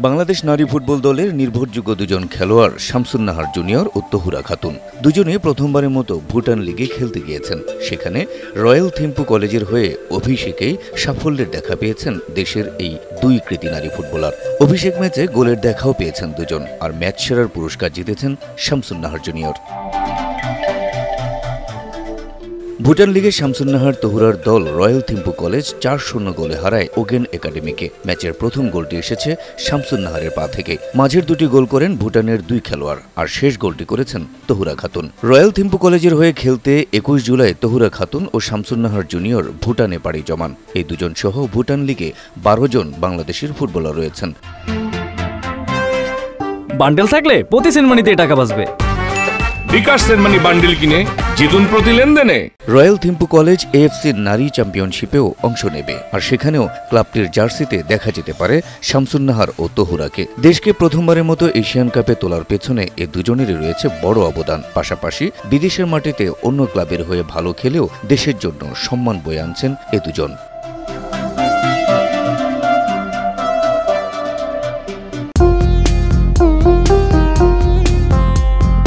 বাংলাদেশ নারী ফুটবল দলের নির্ভরযোগ্য দুজন খেলোয়াড় শামসুন নাহার জুনিয়র ও তহুরা খাতুন দুজনে প্রথমবারের মতো ভুটান লিগে খেলতে গিয়েছেন। সেখানে রয়্যাল থিম্পু কলেজের হয়ে অভিষেকেই সাফল্যের দেখা পেয়েছেন দেশের এই দুই কৃতী নারী ফুটবলার। অভিষেক ম্যাচে গোলের দেখাও পেয়েছেন দুজন, আর ম্যাচ সেরার পুরস্কার জিতেছেন শামসুন নাহার জুনিয়র। ভুটান লিগে শামসুন নাহার তহুরার দল রয়্যাল থিম্পু কলেজ ৪-০ গোলে হারায় ওগেন একাডেমিকে। ম্যাচের প্রথম গোলটি এসেছে শামসুন নাহারের পা থেকে। মাঝের দুটি গোল করেন ভুটানের দুই খেলোয়াড়, আর শেষ গোলটি করেছেন তহুরা খাতুন। রয়্যাল থিম্পু কলেজের হয়ে খেলতে ২১ জুলাই তহুরা খাতুন ও শামসুন নাহার জুনিয়র ভুটানে পাড়ি জমান। এই দুজন সহ ভুটান লিগে ১২ জন বাংলাদেশের ফুটবলার রয়েছেন। বান্ডেল থাকলে প্রতি সেনমানিতে টাকা বাঁচবে। বিকাশ সেনমানি বান্ডেল কিনে জিতুন প্রতি লেনদেনে। রয়্যাল থিম্পু কলেজ এএফসি নারী চ্যাম্পিয়নশিপেও অংশ নেবে, আর সেখানেও ক্লাবটির জার্সিতে দেখা যেতে পারে শামসুন নাহার ও তহুরাকে। দেশকে প্রথমবারের মতো এশিয়ান কাপে তোলার পেছনে এ দুজনেরই রয়েছে বড় অবদান। পাশাপাশি বিদেশের মাটিতে অন্য ক্লাবের হয়ে ভালো খেলেও দেশের জন্য সম্মান বয়ে আনছেন এ দুজন।